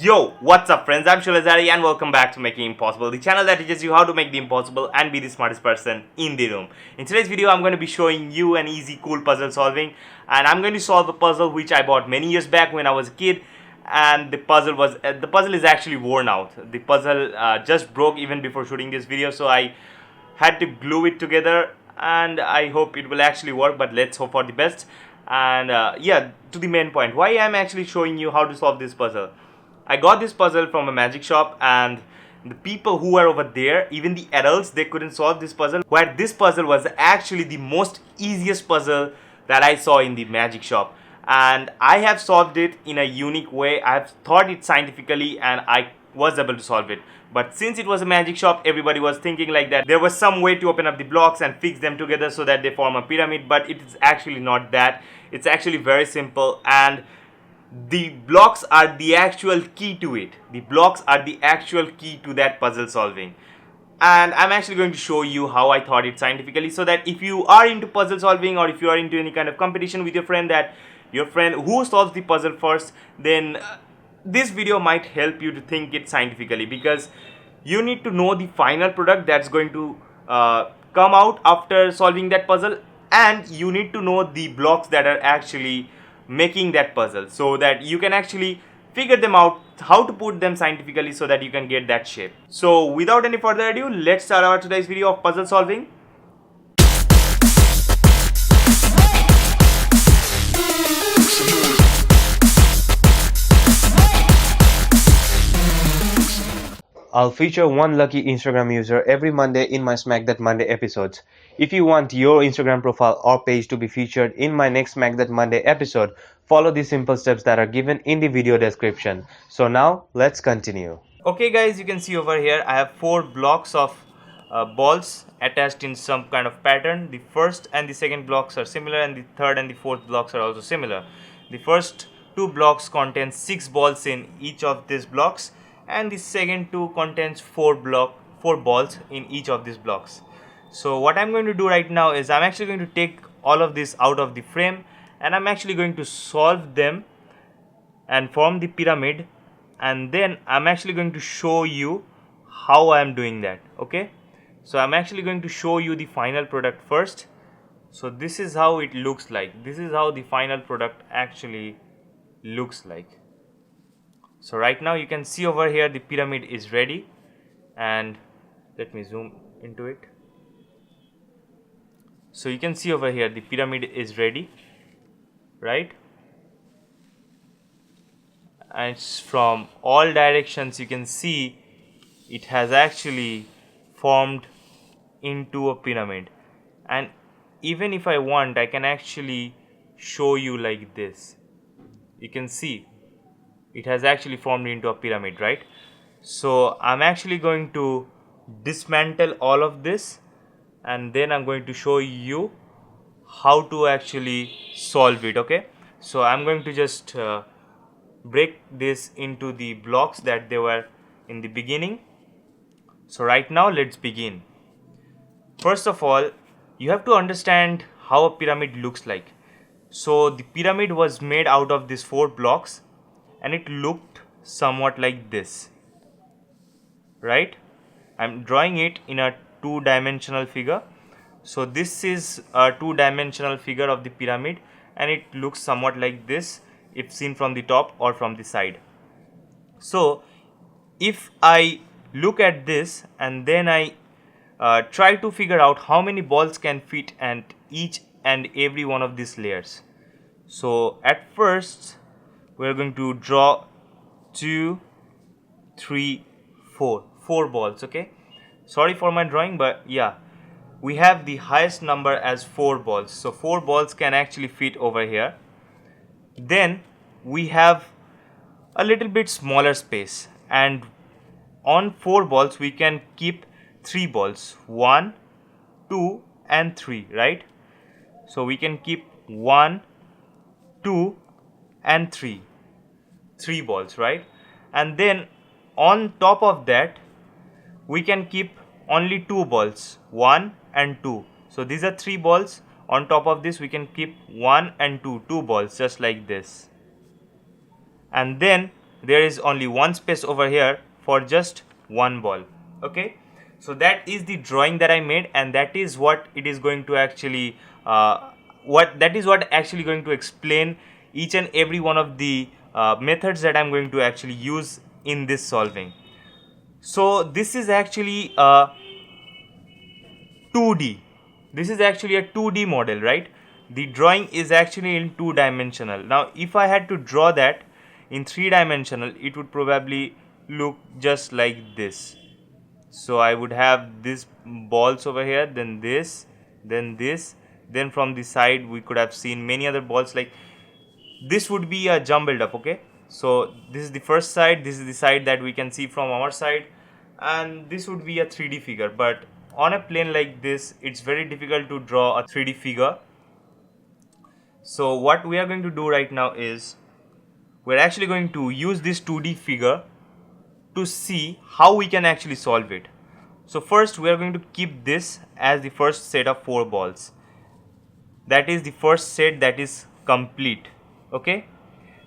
Yo, what's up friends, I'm Shulazari and welcome back to Making Impossible, the channel that teaches you how to make the impossible and be the smartest person in the room. In today's video, I'm going to be showing you an easy, cool puzzle solving, and I'm going to solve a puzzle which I bought many years back when I was a kid, and the puzzle is actually worn out. The puzzle just broke even before shooting this video, so I had to glue it together, and I hope it will actually work, but let's hope for the best. And yeah, to the main point, why I'm actually showing you how to solve this puzzle. I got this puzzle from a magic shop, and the people who were over there, even the adults, they couldn't solve this puzzle, where this puzzle was actually the most easiest puzzle that I saw in the magic shop. And I have solved it in a unique way. I have thought it scientifically and I was able to solve it. But since it was a magic shop, everybody was thinking like that there was some way to open up the blocks and fix them together so that they form a pyramid, but it is actually not that. It's actually very simple, and the blocks are the actual key to it. The blocks are the actual key to that puzzle solving. And I'm actually going to show you how I thought it scientifically, so that if you are into puzzle solving or if you are into any kind of competition with your friend, that your friend who solves the puzzle first, then this video might help you to think it scientifically, because you need to know the final product that's going to come out after solving that puzzle, and you need to know the blocks that are actually making that puzzle, so that you can actually figure them out, how to put them scientifically so that you can get that shape. So without any further ado, let's start our today's video of puzzle solving. I'll feature one lucky Instagram user every Monday in my Smack That Monday episodes. If you want your Instagram profile or page to be featured in my next Smack That Monday episode, follow the simple steps that are given in the video description. So now, let's continue. Okay guys, you can see over here I have 4 blocks of balls attached in some kind of pattern. The first and the second blocks are similar, and the third and the fourth blocks are also similar. The first 2 blocks contain 6 balls in each of these blocks, and the second 2 contains 4 balls in each of these blocks. So what I'm going to do right now is I'm actually going to take all of this out of the frame, and I'm actually going to solve them and form the pyramid, and then I'm actually going to show you how I'm doing that. Okay, so I'm actually going to show you the final product first. So this is how it looks like. This is how the final product actually looks like. So right now you can see over here the pyramid is ready, and let me zoom into it. So you can see over here the pyramid is ready, right? And from all directions you can see it has actually formed into a pyramid. And even if I want, I can actually show you like this. You can see it has actually formed into a pyramid, right? So I'm actually going to dismantle all of this, and then I'm going to show you how to actually solve it. Okay, so I'm going to just break this into the blocks that they were in the beginning. So right now let's begin. First of all, you have to understand how a pyramid looks like. So the pyramid was made out of these 4 blocks, and it looked somewhat like this, right? I'm drawing it in a 2-dimensional figure. So this is a 2-dimensional figure of the pyramid, and it looks somewhat like this if seen from the top or from the side. So if I look at this and then I try to figure out how many balls can fit at each and every one of these layers. So at first we're going to draw 2, 3, 4 balls. Okay, sorry for my drawing, but yeah, we have the highest number as 4 balls. So 4 balls can actually fit over here. Then we have a little bit smaller space, and on 4 balls we can keep 3 balls, 1, 2 and 3, right? So we can keep 1, 2 and 3 balls, right? And then on top of that we can keep only 2 balls, 1 and 2. So these are 3 balls. On top of this we can keep 1 and 2 balls, just like this. And then there is only one space over here for just one ball. Okay, so that is the drawing that I made, and that is what it is going to actually what actually going to explain each and every one of the methods that I'm going to actually use in this solving. So this is actually a 2D. This is actually a 2D model, right? The drawing is actually in 2-dimensional. Now if I had to draw that in 3-dimensional, it would probably look just like this. So I would have this balls over here, then this, then from the side we could have seen many other balls. Like this would be a jumbled up. Okay, so this is the first side, this is the side that we can see from our side, and this would be a 3D figure. But on a plane like this, it's very difficult to draw a 3D figure. So what we are going to do right now is we're actually going to use this 2D figure to see how we can actually solve it. So first we are going to keep this as the first set of 4 balls. That is the first set that is complete. Okay,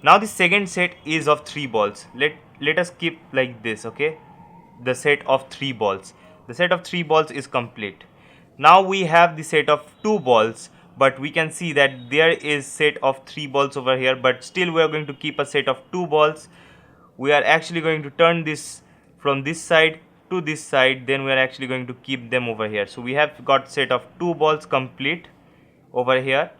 now the second set is of 3 balls. Let us keep like this. Okay, the set of 3 balls. The set of 3 balls is complete. Now we have the set of 2 balls, but we can see that there is set of 3 balls over here, but still we are going to keep a set of 2 balls. We are actually going to turn this from this side to this side, then we are actually going to keep them over here. So we have got set of 2 balls complete over here,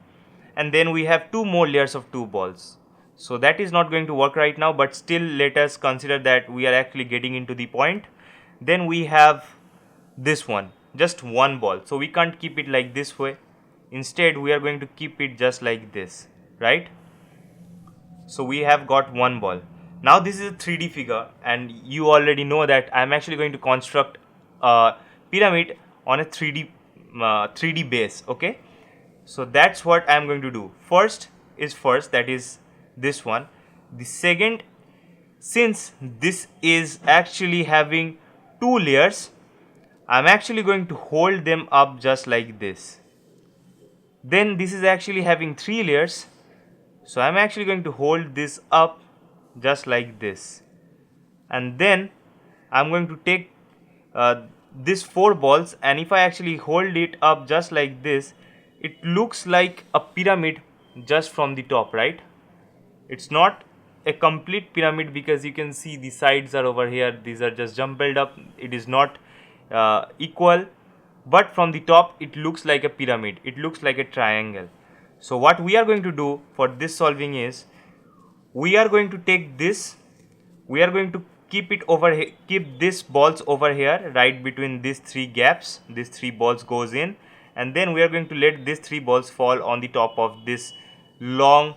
and then we have 2 more layers of 2 balls. So that is not going to work right now, but still let us consider that we are actually getting into the point. Then we have this one, just 1 ball, so we can't keep it like this way. Instead we are going to keep it just like this, right? So we have got 1 ball. Now this is a 3D figure, and you already know that I am actually going to construct a pyramid on a 3D base. Okay, so that's what I am going to do. First is first, that is this one. The second, since this is actually having 2 layers, I am actually going to hold them up just like this. Then this is actually having 3 layers, so I am actually going to hold this up just like this. And then I am going to take these 4 balls, and if I actually hold it up just like this, it looks like a pyramid just from the top, right? It's not a complete pyramid because you can see the sides are over here, these are just jumbled up, it is not equal, but from the top it looks like a pyramid, it looks like a triangle. So what we are going to do for this solving is, we are going to take this, we are going to keep it over here, keep these balls over here right between these 3 gaps, these 3 balls goes in, and then we are going to let these 3 balls fall on the top of this long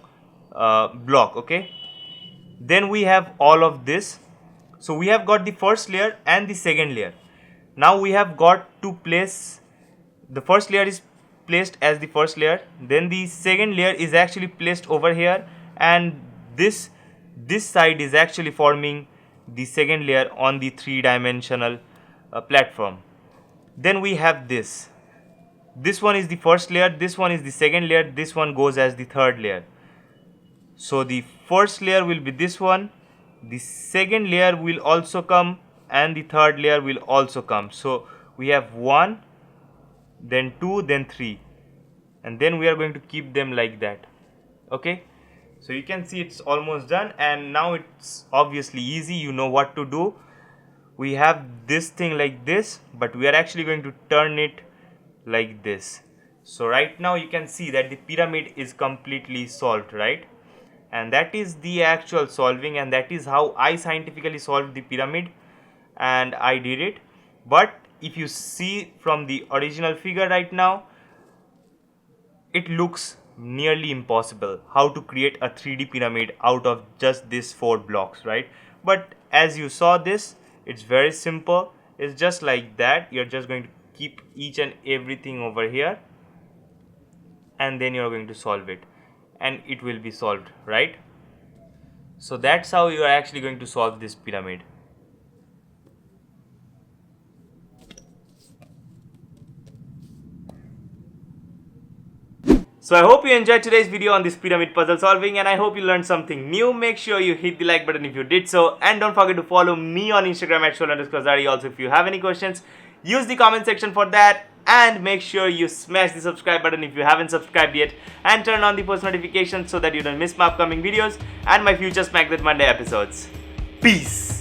block. Okay, then we have all of this. So we have got the first layer and the second layer. Now we have got to place, the first layer is placed as the first layer, then the second layer is actually placed over here, and this side is actually forming the second layer on the 3-dimensional platform. Then we have this one is the first layer, this one is the second layer, this one goes as the third layer. So the first layer will be this one, the second layer will also come, and the third layer will also come. So we have 1, then 2, then 3, and then we are going to keep them like that. Okay, so you can see it's almost done, and now it's obviously easy, you know what to do. We have this thing like this, but we are actually going to turn it like this. So right now you can see that the pyramid is completely solved, right? And that is the actual solving, and that is how I scientifically solved the pyramid, and I did it. But if you see from the original figure right now, it looks nearly impossible how to create a 3D pyramid out of just these 4 blocks, right? But as you saw this, it's very simple. It's just like that. You're just going to keep each and everything over here, and then you're going to solve it, and it will be solved, right? So that's how you are actually going to solve this pyramid. So I hope you enjoyed today's video on this pyramid puzzle solving, and I hope you learned something new. Make sure you hit the like button if you did so, and don't forget to follow me on Instagram at @Shol_Zari. Also, if you have any questions, use the comment section for that, and make sure you smash the subscribe button if you haven't subscribed yet, and turn on the post notifications so that you don't miss my upcoming videos and my future Smack That Monday episodes. Peace!